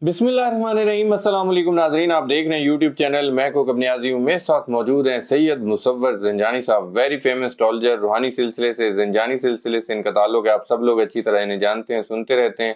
बिस्मिल्लाहिर्रहमानिर्रहीम। अस्सलाम वालेकुम नाजरीन, आप देख रहे हैं यूट्यूब चैनल मैं को अपने आज़ी मेरे साथ मौजूद हैं सैयद मुसव्वर ज़ंजानी साहब, वेरी फेमस एस्ट्रोलॉजर। रूहानी सिलसिले से, ज़ंजानी सिलसिले से इनका ताल्लुक है, आप सब लोग अच्छी तरह इन्हें जानते हैं, सुनते रहते हैं।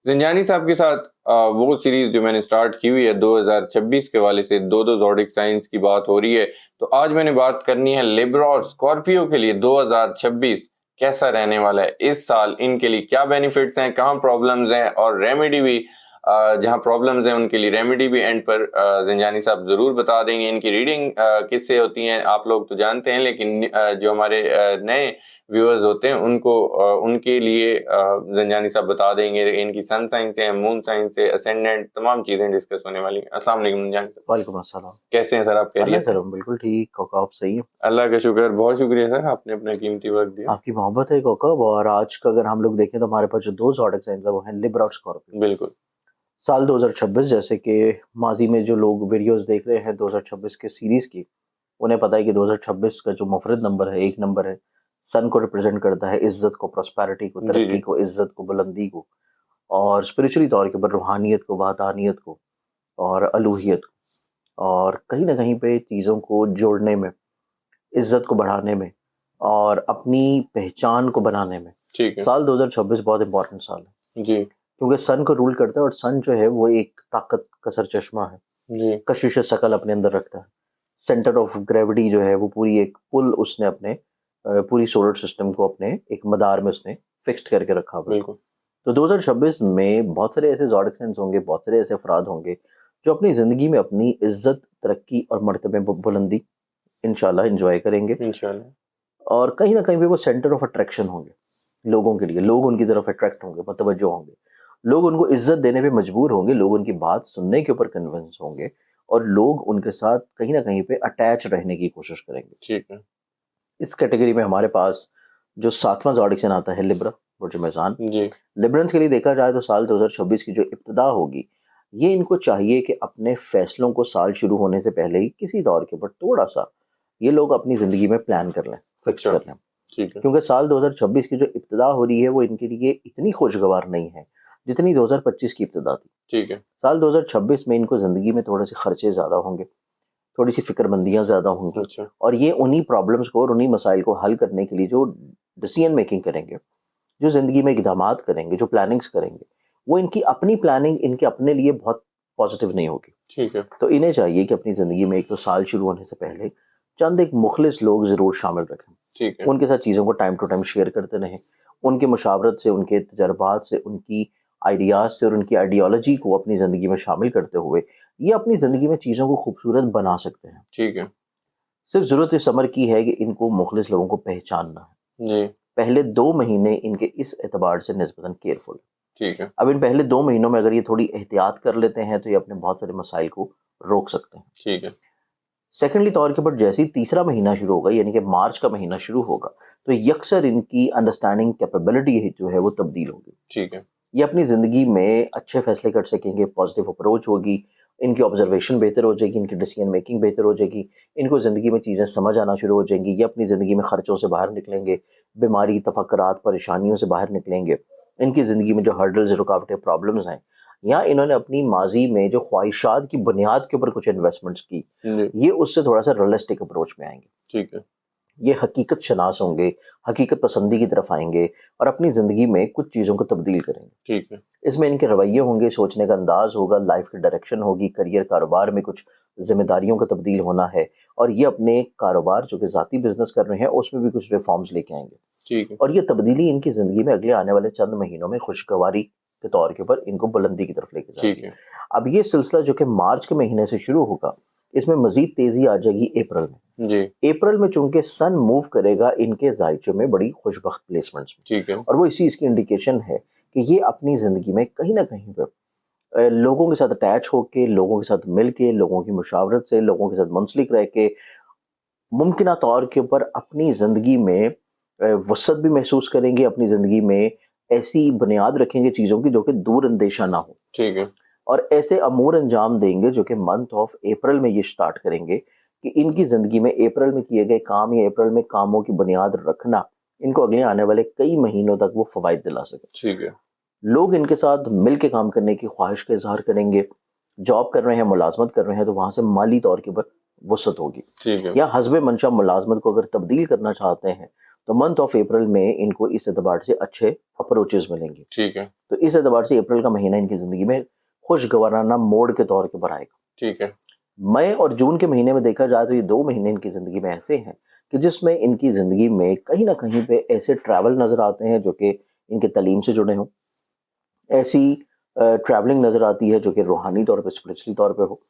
ज़ंजानी साहब के साथ वो सीरीज़ जो मैंने स्टार्ट की हुई है 2026 के वाले से, दो ज़ोडिक साइंस की बात हो रही है। तो आज मैंने बात करनी है लिब्रा और स्कॉर्पियो के लिए 2026 कैसा रहने वाला है। इस साल इनके लिए क्या बेनिफिट्स हैं, कहाँ प्रॉब्लम्स हैं और रेमेडी भी, जहाँ प्रॉब्लम्स हैं उनके लिए रेमेडी भी एंड पर ज़ंजानी साहब ज़रूर बता देंगे। इनकी रीडिंग किससे होती हैं आप लोग तो जानते हैं, लेकिन जो हमारे नए व्यूअर्स होते हैं उनको उनके लिए ज़ंजानी साहब बता देंगे। इनकी सन साइन से, मून साइन से, असेंडेंट तमाम चीज़ें डिस्कस होने वाली हैं। अस्सलाम वालेकुम ज़ंजानी साहब। वालेकुम अस्सलाम। कैसे हैं सर आप, अल्लाह खैरियत से? करम, बिल्कुल ठीक। कोका आप सही हैं? अल्लाह का शुक्र, बहुत शुक्रिया सर, आपने अपना कीमती वक्त दिया। आपकी मोहब्बत है कोका। और आज का अगर हम लोग देखें तो हमारे पास जो दो ज़ोडिक साइंस है वो हैं लिब्रा और स्कॉर्पियो। बिल्कुल। साल 2026 जैसे कि माजी में जो लोग वीडियोस देख रहे हैं 2026 के सीरीज की, उन्हें पता है कि 2026 का जो मुफरद नंबर है, एक नंबर है, सन को रिप्रेजेंट करता है, इज्जत को, प्रॉस्पेरिटी को, जी तरक्की जी। को, इज्जत को, बुलंदी को, और स्पिरिचुअली तौर के ऊपर रूहानियत को, वहदानियत को और अलूहियत को, और कहीं ना कहीं पे चीज़ों को जोड़ने में, इज्जत को बढ़ाने में और अपनी पहचान को बनाने में ठीक है। साल 2026 बहुत इंपॉर्टेंट साल है। जी क्योंकि सन को रूल करता है और सन जो है वो एक ताकत का सरचश्मा है, जी। कशिश शकल अपने अंदर रखता है। सेंटर ऑफ ग्रेविटी जो है वो पूरी एक पुल उसने अपने पूरी सोलर सिस्टम को अपने एक मदार में उसने फिक्स्ड करके रखा हुआ है। बिल्कुल। तो 2026 में बहुत सारे ऐसे ज़ोडिक साइंस होंगे, बहुत सारे ऐसे अफराद होंगे जो अपनी ज़िंदगी में अपनी इज्जत, तरक्की और मर्तबे बुलंदी इंशाल्लाह इंजॉय करेंगे। इंशाल्लाह। और कहीं ना कहीं पे वो सेंटर ऑफ अट्रैक्शन होंगे लोगों के लिए। लोग उनकी तरफ अट्रैक्ट होंगे, मतवज्जो होंगे, लोग उनको इज्जत देने पे मजबूर होंगे, लोग उनकी बात सुनने के ऊपर कन्विंस होंगे और लोग उनके साथ कहीं ना कहीं पे अटैच रहने की कोशिश करेंगे। ठीक है। इस कैटेगरी में हमारे पास जो सातवां जॉडिक्सन आता है लिब्रा और मेज़ान। जी लिब्रंस के लिए देखा जाए तो साल 2026 की जो इब्तिदा होगी, ये इनको चाहिए कि अपने फैसलों को साल शुरू होने से पहले ही किसी दौर के ऊपर थोड़ा सा ये लोग अपनी ज़िंदगी में प्लान कर लें, फिक्स अच्छा। कर लें। ठीक है। क्योंकि साल 2026 की जो इब्तिदा हो रही है वो इनके लिए इतनी खुशगवार नहीं है जितनी 2025 की इब्तिदा थी। ठीक है। साल 2026 में इनको ज़िंदगी में थोड़े से खर्चे ज़्यादा होंगे, थोड़ी सी फिक्रमंदियाँ ज़्यादा होंगी, अच्छा। और ये उन्हीं प्रॉब्लम्स को और उन्हीं मसाइल को हल करने के लिए जो डिसीजन मेकिंग करेंगे, जो ज़िंदगी में इक़दामात करेंगे, जो प्लानिंग्स करेंगे, वो इनकी अपनी प्लानिंग इनके अपने लिए बहुत पॉजिटिव नहीं होगी। ठीक है। तो इन्हें चाहिए कि अपनी ज़िंदगी में एक तो साल शुरू होने से पहले चंद एक मुखलिस लोग ज़रूर शामिल रखें। ठीक है। उनके साथ चीज़ों को टाइम टू टाइम शेयर करते रहें। उनकी मुशावरत से, उनके तजर्बात से, उनकी आइडियाज़ से और उनकी आइडियोलॉजी को अपनी ज़िंदगी में शामिल करते हुए ये अपनी ज़िंदगी में चीज़ों को खूबसूरत बना सकते हैं। ठीक है। सिर्फ़ ज़रूरत इस अमर की है कि इनको मुखलिस लोगों को पहचानना है। जी। पहले 2 महीने इनके इस एतबार से निस्बतन केयरफुल। ठीक है। अब इन पहले 2 महीनों में अगर ये थोड़ी एहतियात कर लेते हैं तो ये अपने बहुत सारे मसाइल को रोक सकते हैं। ठीक है। सेकेंडली तौर के ऊपर जैसे ही तीसरा महीना शुरू होगा, यानी कि मार्च का महीना शुरू होगा, तो यकसर इनकी अंडरस्टैंडिंग कैपेबिलिटी जो है वो तब्दील होगी। ठीक है। ये अपनी ज़िंदगी में अच्छे फैसले कर सकेंगे, पॉजिटिव अप्रोच होगी, इनकी ऑब्जर्वेशन बेहतर हो जाएगी, इनकी डिसीजन मेकिंग बेहतर हो जाएगी, इनको ज़िंदगी में चीज़ें समझ आना शुरू हो जाएंगी, ये अपनी ज़िंदगी में खर्चों से बाहर निकलेंगे, बीमारी, तफक्कुरात, परेशानियों से बाहर निकलेंगे। इनकी ज़िंदगी में जो हर्डल्स, रुकावटें, प्रॉब्लम्स हैं, या इन्होंने अपनी माजी में जो ख्वाहिशात की बुनियाद के ऊपर कुछ इन्वेस्टमेंट्स की, जी। ये उससे थोड़ा सा रियलिस्टिक अप्रोच में आएंगे। ठीक है। ये हकीकत शनास होंगे, हकीकत पसंदी की तरफ आएंगे और अपनी ज़िंदगी में कुछ चीज़ों को तब्दील करेंगे। ठीक है। इसमें इनके रवैये होंगे, सोचने का अंदाज़ होगा, लाइफ़ की डायरेक्शन होगी, करियर, कारोबार में कुछ ज़िम्मेदारियों का तब्दील होना है, और ये अपने कारोबार जो कि ज़ाती बिज़नेस कर रहे हैं, उसमें भी कुछ रिफ़ॉर्म्स लेके आएँगे। ठीक है। और ये तब्दीली इनकी ज़िंदगी में अगले आने वाले चंद महीनों में खुशगवारी के तौर के ऊपर इनको बुलंदी की तरफ लेके ठीक जाएगी। है। अब ये सिलसिला जो कि मार्च के महीने से शुरू होगा, इसमें मज़ीद तेज़ी आ जाएगी अप्रैल में। जी। अप्रैल में चूँकि सन मूव करेगा इनके ज़ायचे में बड़ी खुशबख्त प्लेसमेंट्स में, ठीक है। और वो इसी इसकी इंडिकेशन है कि ये अपनी ज़िंदगी में कहीं न कहीं पे लोगों के साथ अटैच होके, लोगों के साथ मिल के, लोगों की मुशावरत से, लोगों के साथ मुंसलिक रह के, मुमकिना तौर के ऊपर अपनी ज़िंदगी में वसअत भी महसूस करेंगे, अपनी ज़िंदगी में ऐसी बुनियाद रखेंगे चीज़ों की जो कि दूर अंदेशा ना हो, ठीक है। और ऐसे अमूर अंजाम देंगे जो कि मंथ ऑफ अप्रैल में ये स्टार्ट करेंगे कि इनकी ज़िंदगी में अप्रैल में किए गए काम या अप्रैल में कामों की बुनियाद रखना इनको अगले आने वाले कई महीनों तक वो फ़वाइद दिला सके। ठीक है। लोग इनके साथ मिल के काम करने की ख्वाहिश का इजहार करेंगे। जॉब कर रहे हैं, मुलाजमत कर रहे हैं, तो वहाँ से माली तौर के ऊपर वसअत होगी। ठीक है। या हस्बे मंशा मुलाजमत को अगर तब्दील करना चाहते हैं तो मंथ ऑफ अप्रैल में इनको इस एतबार से अच्छे अप्रोचेस मिलेंगे। ठीक है। तो इस एतबार से अप्रैल का महीना इनकी ज़िंदगी में खुशगवाराना मोड़ के तौर के ऊपर आएगा। ठीक है। मई और जून के महीने में देखा जाए तो ये 2 महीने इनकी ज़िंदगी में ऐसे हैं कि जिसमें इनकी ज़िंदगी में कहीं न कहीं पे ऐसे ट्रैवल नज़र आते हैं जो कि इनके तालीम से जुड़े हों। ऐसी ट्रैवलिंग नज़र आती है जो कि रूहानी तौर पे, स्पिरिचुअली तौर पे हो।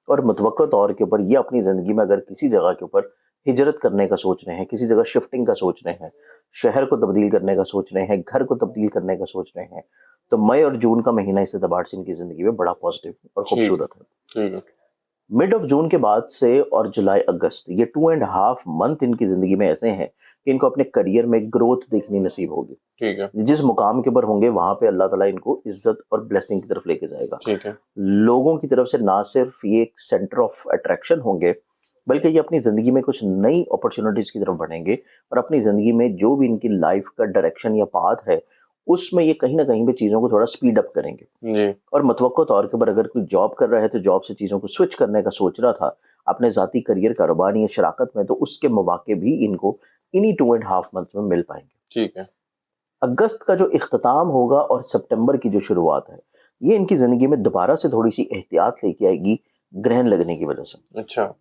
और मुतवक्किल तौर के ऊपर ये अपनी ज़िंदगी में अगर किसी जगह के ऊपर हिजरत करने का सोच रहे हैं, किसी जगह शिफ्टिंग का सोच रहे हैं, शहर को तब्दील करने का सोच रहे हैं, घर को तब्दील करने का सोच रहे हैं, तो मई और जून का महीना इस एतबार से इनकी ज़िंदगी में बड़ा पॉजिटिव और ठीक खूबसूरत है। ठीक है। मिड ऑफ जून के बाद से और जुलाई अगस्त, ये 2.5 मंथ इनकी ज़िंदगी में ऐसे हैं कि इनको अपने करियर में ग्रोथ देखनी नसीब होगी। ठीक है। जिस मुकाम के ऊपर होंगे वहाँ पे अल्लाह ताला इनको इज़्ज़त और ब्लेसिंग की तरफ लेके जाएगा। ठीक है। लोगों की तरफ से ना सिर्फ ये एक सेंटर ऑफ अट्रैक्शन होंगे, बल्कि ये अपनी ज़िंदगी में कुछ नई अपॉर्च्युनिटीज़ की तरफ बढ़ेंगे और अपनी ज़िंदगी में जो भी इनकी लाइफ़ का डायरेक्शन या पाथ है, उसमें ये कहीं न कहीं पे चीज़ों को थोड़ा स्पीड अप करेंगे। जी। और मतवक्को तौर के ऊपर अगर कोई जॉब कर रहा है, तो जॉब से चीज़ों को स्विच करने का सोच रहा था, अपने ज़ाती करियर, कारोबार या शराकत में, तो उसके मौके भी इनको इन्हीं 2.5 मंथ्स में मिल पाएँगे। ठीक है। अगस्त का जो इख्तिताम होगा और सितंबर की जो शुरुआत है, ये इनकी ज़िंदगी में दोबारा से थोड़ी-सी एहतियात लेके आएगी, ग्रहण लगने की वजह से। अच्छा।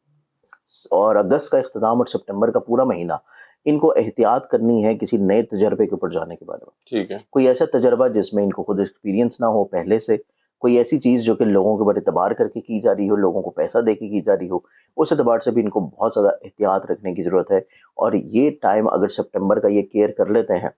और अगस्त का इख्तिताम और सितंबर का पूरा महीना इनको एहतियात करनी है किसी नए तजर्बे के ऊपर जाने के बारे में। ठीक है। कोई ऐसा तजर्बा जिसमें इनको खुद एक्सपीरियंस ना हो पहले से, कोई ऐसी चीज़ जो कि लोगों के ऊपर एतबार करके की जा रही हो, लोगों को पैसा दे के की जा रही हो, उस एतबार से भी इनको बहुत ज़्यादा एहतियात रखने की ज़रूरत है। और ये टाइम अगर सितंबर का ये केयर कर लेते हैं,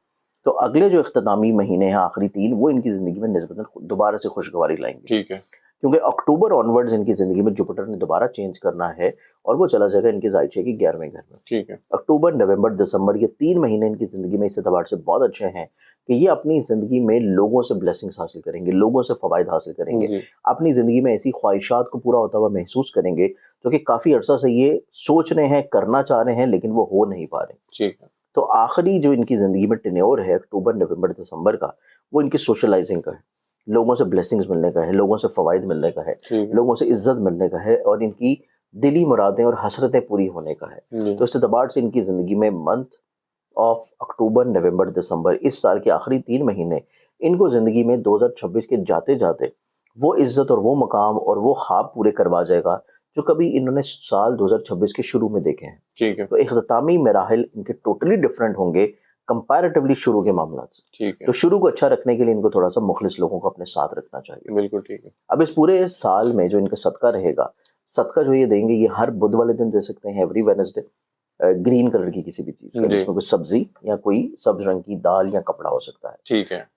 तो अगले जो इख्तितामी महीने हैं, आखिरी 3, वो इनकी ज़िंदगी में निस्बतन दोबारा से खुशगवारी लाएँगे। ठीक है। क्योंकि अक्टूबर ऑनवर्ड्स इनकी ज़िंदगी में जुपिटर ने दोबारा चेंज करना है और वो चला जाएगा इनके ज़ायचे के 11वें घर में। ठीक है। अक्टूबर, नवंबर, दिसंबर, ये 3 महीने इनकी ज़िंदगी में इस एतबार से बहुत अच्छे हैं कि ये अपनी ज़िंदगी में लोगों से ब्लेसिंग्स हासिल करेंगे, लोगों से फ़वाइद हासिल करेंगे। जी। अपनी ज़िंदगी में ऐसी ख्वाहिशात को पूरा होता हुआ महसूस करेंगे, जो कि काफ़ी अरसा से ये सोच रहे हैं, करना चाह रहे हैं, लेकिन वो हो नहीं पा रहे। ठीक है। तो आखिरी जो इनकी ज़िंदगी में टेन्योर है अक्टूबर, नवंबर, दिसंबर का, वो इनकी सोशलाइज़िंग का है। लोगों से ब्लेसिंग्स मिलने का है, लोगों से फ़वाइद मिलने का है, ठीक है। लोगों से इज़्ज़त मिलने का है और इनकी दिली मुरादें और हसरतें पूरी होने का है। जी। तो इस एतबार से इनकी ज़िंदगी में मंथ ऑफ अक्टूबर, नवंबर, दिसंबर, इस साल के आखिरी 3 महीने इनको ज़िंदगी में 2026 के जाते-जाते वो इज़्ज़त और वो मकाम और वो ख्वाब पूरे करवा जाएगा, जो कभी इन्होंने साल 2026 के शुरू में देखे हैं। ठीक है। तो इख्तितामी मराहिल इनके टोटली डिफरेंट होंगे कंपैरेटिवली शुरू के मामलात से। ठीक है। तो शुरू को अच्छा रखने के लिए इनको थोड़ा-सा मुखलिस लोगों को अपने साथ रखना चाहिए। बिल्कुल ठीक है। अब इस पूरे साल में जो इनका सदका रहेगा, सदका जो ये देंगे, ये हर बुध वाले दिन दे सकते हैं, एवरी वेडनेसडे, ग्रीन कलर की किसी भी चीज़ का, जी। जिसमें कोई सब्ज़ी या कोई सब्ज़ रंग की दाल या कपड़ा हो सकता है। ठीक है।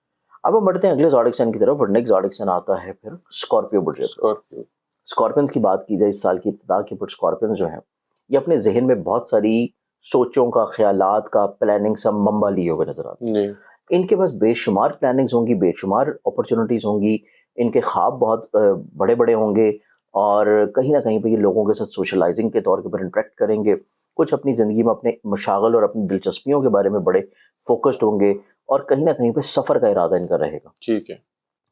अब हम बढ़ते हैं अगले ज़ोडिएक साइन की तरफ और नेक्स्ट ज़ोडिएक साइन आता है फिर स्कॉर्पियो बुर्ज। स्कॉर्पियो। स्कॉर्पियंस की बात की जाए, इस साल की इब्तिदा के ऊपर स्कॉर्पियंस जो हैं, ये अपने ज़हन में बहुत सारी सोचों का, ख़यालात का, प्लानिंग सा मंबा लिए हुए नज़र आते हैं। जी। इनके पास बेशुमार प्लानिंग्स होंगी, बेशुमार अपॉर्चुनिटीज़ होंगी, इनके ख्वाब बहुत बड़े-बड़े होंगे और कहीं न कहीं पे ये लोगों के साथ सोशलाइज़िंग के तौर के ऊपर इंटरैक्ट करेंगे। कुछ अपनी ज़िंदगी में अपने मशागल और अपनी दिलचस्पियों के बारे में बड़े फ़ोकस्ड होंगे और कहीं न कहीं पे सफ़र का इरादा इनका रहेगा। ठीक है।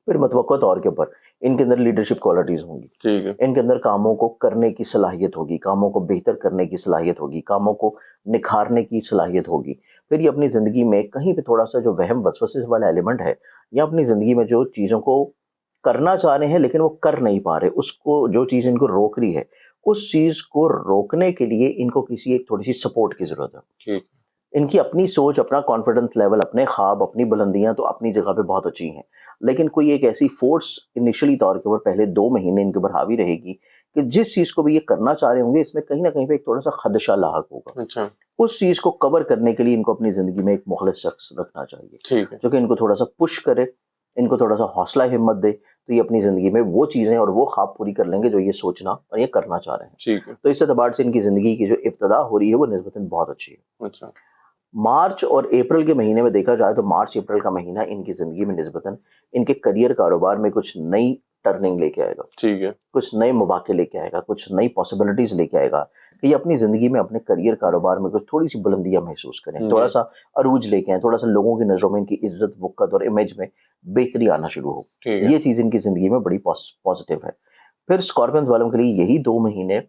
फिर मतवक्को तौर के ऊपर इनके अंदर लीडरशिप क्वालिटीज़ होंगी। ठीक है। इनके अंदर कामों को करने की सलाहियत होगी, कामों को बेहतर करने की सलाहियत होगी, कामों को निखारने की सलाहियत होगी। फिर ये अपनी ज़िंदगी में कहीं पे थोड़ा-सा जो वहम वसवसे वाला एलिमेंट है, या अपनी ज़िंदगी में जो चीज़ों को करना चाह रहे हैं लेकिन वो कर नहीं पा रहे, उसको जो चीज़ इनको रोक रही है, उस चीज़ को रोकने के लिए इनको किसी एक थोड़ी-सी सपोर्ट की ज़रूरत है। ठीक। इनकी अपनी सोच, अपना कॉन्फिडेंस लेवल, अपने ख्वाब, अपनी बुलंदियाँ तो अपनी जगह पे बहुत अच्छी हैं। लेकिन कोई एक ऐसी फ़ोर्स इनिशियली तौर के ऊपर पहले 2 महीने इनके ऊपर हावी रहेगी कि जिस चीज़ को भी ये करना चाह रहे होंगे, इसमें कहीं न कहीं पे एक थोड़ा-सा खदशा लाहक होगा। अच्छा। उस चीज़ को कवर करने के लिए इनको अपनी ज़िंदगी में एक मुखलिस शख्स रखना चाहिए, ठीक है। जो कि इनको थोड़ा-सा पुश करे, इनको थोड़ा-सा हौसला हिम्मत दे, तो ये अपनी ज़िंदगी में वो चीज़ें और वो ख्वाब पूरी कर लेंगे जो ये सोचना और ये करना चाह रहे हैं। ठीक है। तो इस एतबार से इनकी ज़िंदगी की जो इब्तिदा हो रही है, वो निस्बतन बहुत अच्छी है। अच्छा। मार्च और अप्रैल के महीने में देखा जाए तो मार्च अप्रैल का महीना इनकी ज़िंदगी में निस्बतन इनके करियर कारोबार में कुछ नई टर्निंग लेके आएगा, ठीक है। कुछ नए मौके लेके आएगा, कुछ नई पॉसिबिलिटीज लेके आएगा कि ये अपनी जिंदगी में अपने करियर कारोबार में कुछ थोड़ी सी बुलंदियां महसूस करें, थोड़ा जी, सा अरूज लेके आए, थोड़ा सा लोगों की नजरों में इनकी इज्जत वक़्त और इमेज में बेहतरी आना शुरू हो। ठीक है। ये चीज इनकी जिंदगी में बड़ी पॉजिटिव है। फिर स्कॉर्पियंस वालों के लिए यही 2 महीने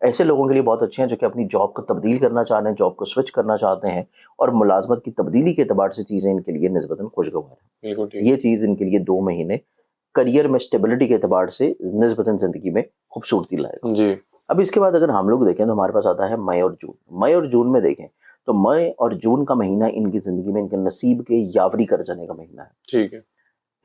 ऐसे लोगों के लिए बहुत अच्छे हैं जो कि अपनी जॉब को तब्दील करना चाह रहे हैं, जॉब को स्विच करना चाहते हैं और मुलाजमत की तब्दीली के एतबार से चीज़ें इनके लिए निस्बतन खुशगवार हैं। बिल्कुल ठीक ये है। चीज़ इनके लिए 2 महीने करियर में स्टेबिलिटी के एतबार से निस्बतन ज़िंदगी में खूबसूरती लाएगा। जी, अब इसके बाद अगर हम लोग देखें तो हमारे पास आता है मई और जून। मई और जून में देखें तो मई और जून का महीना इनकी ज़िंदगी में इनके नसीब के यावरी कर जाने का महीना है। ठीक है।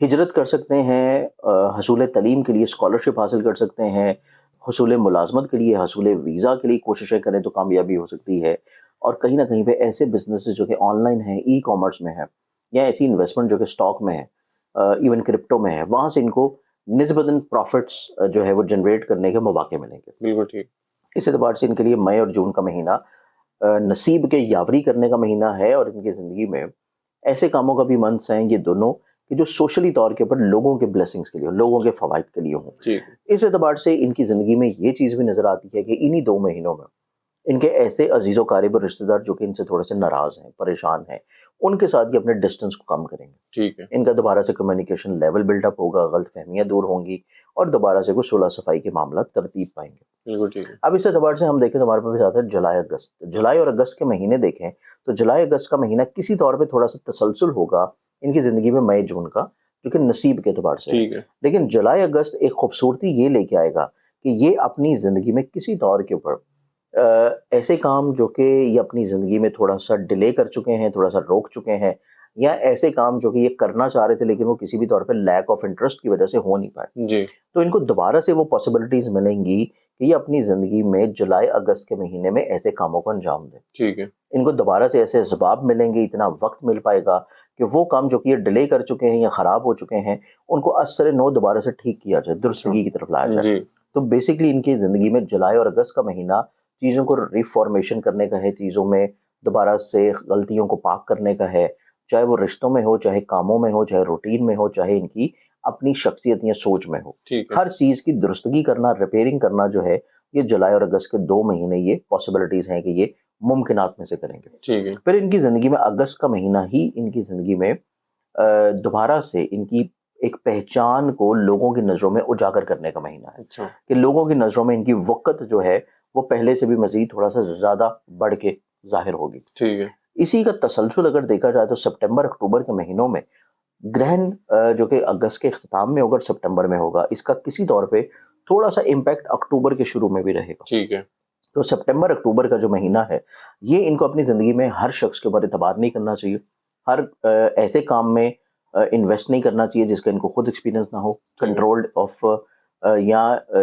हिजरत कर सकते हैं, हसूल तलीम के लिए स्कॉलरशिप हासिल कर सकते हैं, हसूल मुलाजमत के लिए, हसूल वीज़ा के लिए कोशिशें करें तो कामयाबी हो सकती है। और कहीं ना कहीं पे ऐसे बिजनेसेस जो कि ऑनलाइन है, ई कॉमर्स में है, या ऐसी इन्वेस्टमेंट जो कि स्टॉक में है, इवन क्रिप्टो में है, वहाँ से इनको निस्बतन प्रॉफिट्स जो है वो जनरेट करने के मौके मिलेंगे। बिल्कुल ठीक। इस एतबार से इनके लिए मई और जून का महीना नसीब के यावरी करने का महीना है और इनकी ज़िंदगी में ऐसे कामों का भी मंस हैं ये दोनों कि जो सोशली तौर के ऊपर लोगों के ब्लेसिंग्स के लिए हो, लोगों के फ़वाइद के लिए हों। ठीक है। इस एतबार से इनकी ज़िंदगी में ये चीज़ भी नज़र आती है कि इन्हीं 2 महीनों में इनके ऐसे अजीज़ व क़रीब और रिश्तेदार जो कि इनसे थोड़े से नाराज़ हैं, परेशान हैं, उनके साथ ये अपने डिस्टेंस को कम करेंगे। ठीक है। इनका दोबारा से कम्युनिकेशन लेवल बिल्डअप होगा, गलतफ़हमियाँ दूर होंगी और दोबारा से कुछ सुलह-सफ़ाई के मामला तरतीब पाएँगे। बिल्कुल ठीक है। अब इस एतबार से हम देखें तो हमारे पास आता है जुलाई-अगस्त। जुलाई और अगस्त के महीने देखें तो जुलाई-अगस्त का महीना किसी तौर पे थोड़ा-सा तसलसल होगा इनकी ज़िंदगी में मई-जून का, जो कि नसीब के एतबार से है। ठीक है। लेकिन जुलाई-अगस्त एक खूबसूरती ये लेके आएगा कि ये अपनी ज़िंदगी में किसी तौर के ऊपर ऐसे काम जो कि ये अपनी ज़िंदगी में थोड़ा-सा डिले कर चुके हैं, थोड़ा-सा रोक चुके हैं, या ऐसे काम जो कि ये करना चाह रहे थे लेकिन वो किसी भी तौर पे लैक ऑफ इंटरेस्ट की वजह से हो नहीं पाए। जी, तो इनको दोबारा से वो पॉसिबिलिटीज़ मिलेंगी कि ये अपनी ज़िंदगी में जुलाई-अगस्त के महीने में ऐसे कामों को अंजाम दें। ठीक है। इनको दोबारा से ऐसे असबाब मिलेंगे, इतना वक़्त मिल पाएगा कि वो काम जो कि ये डिले कर चुके हैं या ख़राब हो चुके हैं, उनको असर-ए-नौ दोबारा से ठीक किया जाए, अच्छा। दुरुस्तगी की तरफ लाया जाए। जी, तो बेसिकली इनकी ज़िंदगी में जुलाई और अगस्त का महीना चीज़ों को रिफ़ॉर्मेशन करने का है, चीज़ों में दोबारा से गलतियों को पाक करने का है, चाहे वो रिश्तों में हो, चाहे कामों में हो, चाहे रूटीन में हो, चाहे इनकी अपनी शख्सियत या सोच में हो। ठीक है। हर चीज़ की दुरुस्तगी करना, रिपेयरिंग करना जो है, ये जुलाई और अगस्त के 2 महीने ये पॉसिबिलिटीज़ हैं कि ये मुमकिनात में से करेंगे। ठीक है। फिर इनकी ज़िंदगी में अगस्त का महीना ही इनकी ज़िंदगी में दोबारा से इनकी एक पहचान को लोगों की नज़रों में उजागर करने का महीना है अच्छा। कि लोगों की नज़रों में इनकी वक़्त जो है, वो पहले से भी मज़ीद थोड़ा-सा ज़्यादा बढ़ के ज़ाहिर होगी। ठीक है। इसी का तसलसल अगर देखा जाए तो सितंबर-अक्टूबर के महीनों में ग्रहण जो कि अगस्त के इख्तिताम में होगा और सितंबर में होगा, इसका किसी तौर पे थोड़ा-सा इम्पैक्ट अक्टूबर के शुरू में भी रहेगा। ठीक है। तो सितंबर-अक्टूबर का जो महीना है, ये इनको अपनी ज़िंदगी में हर शख्स के ऊपर एतबार नहीं करना चाहिए। हर ऐसे काम में इन्वेस्ट नहीं करना चाहिए जिसका इनको खुद एक्सपीरियंस ना हो। ठीक है। कंट्रोल्ड ऑफ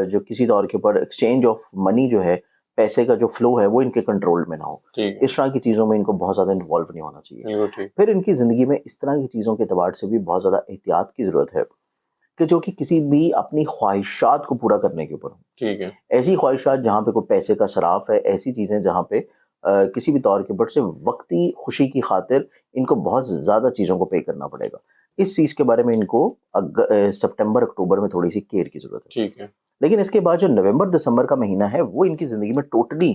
जो किसी तौर के ऊपर एक्सचेंज ऑफ मनी जो है, पैसे का जो फ्लो है, वो इनके कंट्रोल में ना हो। ठीक है। इस तरह की चीज़ों में इनको बहुत ज़्यादा इन्वॉल्व नहीं होना चाहिए। बिल्कुल ठीक। फिर इनकी ज़िंदगी में इस तरह की चीज़ों के एतबार से भी बहुत ज़्यादा एहतियात की ज़रूरत है कि जो कि किसी भी अपनी ख्वाहिशात को पूरा करने के ऊपर हो। ठीक है। ऐसी ख्वाहिशात जहाँ पे कोई पैसे का सराफ है, ऐसी चीज़ें जहाँ पे किसी भी तौर के ऊपर से वक़्ती खुशी की खातिर इनको बहुत ज़्यादा चीज़ों को पे करना पड़ेगा। इस चीज़ के बारे में इनको सितंबर, अक्टूबर में थोड़ी-सी केयर की ज़रूरत है। ठीक है। लेकिन इसके बाद जो नवंबर, दिसंबर का महीना है, वो इनकी ज़िंदगी में टोटली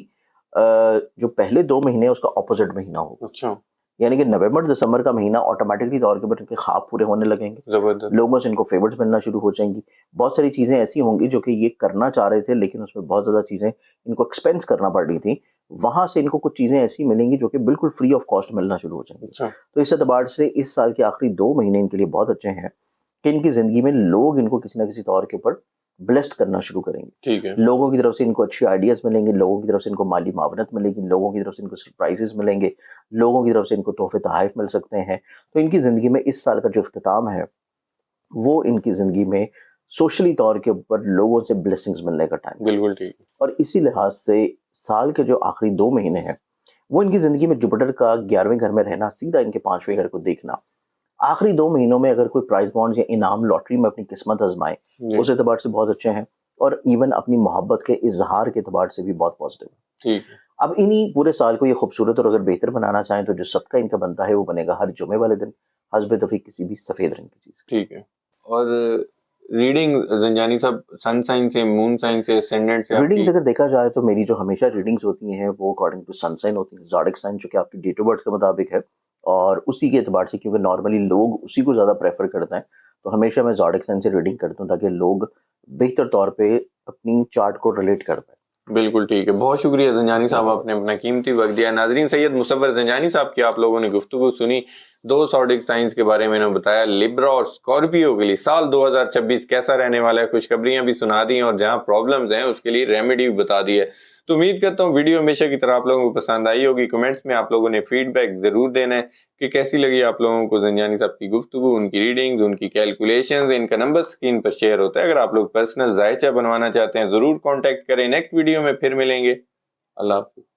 जो पहले 2 महीने हैं, उसका ऑपोज़िट महीना होगा। अच्छा। यानी कि नवंबर, दिसंबर का महीना ऑटोमैटिकली तौर के ऊपर इनके ख्वाब पूरे होने लगेंगे। ज़बरदस्त। लोगों से इनको फेवर्स मिलना शुरू हो जाएँगी। बहुत सारी चीज़ें ऐसी होंगी जो कि ये करना चाह रहे थे लेकिन उसमें बहुत ज़्यादा चीज़ें इनको एक्सपेंस करना पड़ रही थी। वहाँ से इनको कुछ चीज़ें ऐसी मिलेंगी जो कि बिल्कुल फ्री ऑफ कॉस्ट मिलना शुरू हो जाएँगी। अच्छा। तो इस एतबार से इस साल के आखिरी 2 महीने इनके लिए बहुत अच्छे हैं कि इनकी ज़िंदगी में लोग इनको किसी न किसी तौर के ऊपर ब्लेस्ड करना शुरू करेंगे। ठीक है। लोगों की तरफ से इनको अच्छी आइडियाज़ मिलेंगे, लोगों की तरफ से इनको माली मावनत मिलेगी, लोगों की तरफ से इनको सरप्राइज़ेज़ मिलेंगे, लोगों की तरफ से इनको तोहफ़े-तोहाइफ़ मिल सकते हैं। तो इनकी ज़िंदगी में इस साल का जो इख्तिताम है, वो इनकी ज़िंदगी में सोशली तौर के ऊपर लोगों से ब्लेसिंग्स मिलने का टाइम है। बिल्कुल ठीक है। और इसी लिहाज से साल के जो आखिरी 2 महीने हैं, वो इनकी ज़िंदगी में जुपिटर का 11वें घर में रहना, सीधा इनके 5वें घर को देखना, आखिरी 2 महीनों में अगर कोई प्राइज़ बॉन्ड या इनाम लॉटरी में अपनी किस्मत आज़माएँ, जी, उस एतबार से बहुत अच्छे हैं और इवन अपनी मोहब्बत के इज़हार के एतबार से भी बहुत पॉज़िटिव है। ठीक है। अब इन्हीं पूरे साल को ये खूबसूरत और अगर बेहतर बनाना चाहें तो जो सदका इनका बनता है वो बनेगा हर जुमे वाले दिन, हस्ब तौफीक किसी भी सफ़ेद रंग की चीज़। ठीक है। और रीडिंग जंजानी साहब सन साइन से, मून साइन से, एसेंडेंट से रीडिंग्स आपकी? अगर देखा जाए तो मेरी जो हमेशा रीडिंग्स होती हैं वो अकॉर्डिंग टू सन साइन होती हैं, ज़ोडिक साइन जो कि आपकी डेट ऑफ बर्थ के मुताबिक है, और उसी के एतबार से, क्योंकि नॉर्मली लोग उसी को ज़्यादा प्रेफर करते हैं, तो हमेशा मैं ज़ोडिक साइन से रीडिंग करता हूँ ताकि लोग बेहतर तौर पे अपनी चार्ट को रिलेट कर पाएँ। बिल्कुल ठीक है, बहुत शुक्रिया ज़ंजानी साहब, आपने अपना कीमती वक्त दिया। नाजरीन, सैयद मुसव्वर ज़ंजानी साहब की आप लोगों ने गुफ्तगू सुनी, 2 ज़ोडिक साइंस के बारे में इन्होंने बताया। लिब्रा और स्कॉर्पियो के लिए साल 2026 कैसा रहने वाला है, खुशखबरियां भी सुना दी हैं और जहां प्रॉब्लम्स हैं उसके लिए रेमेडी भी बता दी है। तो उम्मीद करता हूँ वीडियो हमेशा की तरह आप लोगों को पसंद आई होगी। कमेंट्स में आप लोगों ने फीडबैक जरूर देना है कि कैसी लगी आप लोगों को ज़ंजानी साहब की गुफ्तगू, उनकी रीडिंग्स, उनकी कैलकुलेशंस। इनका नंबर स्क्रीन पर शेयर होता है, अगर आप लोग पर्सनल जायचा बनवाना चाहते हैं जरूर कॉन्टैक्ट करें। नेक्स्ट वीडियो में फिर मिलेंगे। अल्लाह हाफ़िज़।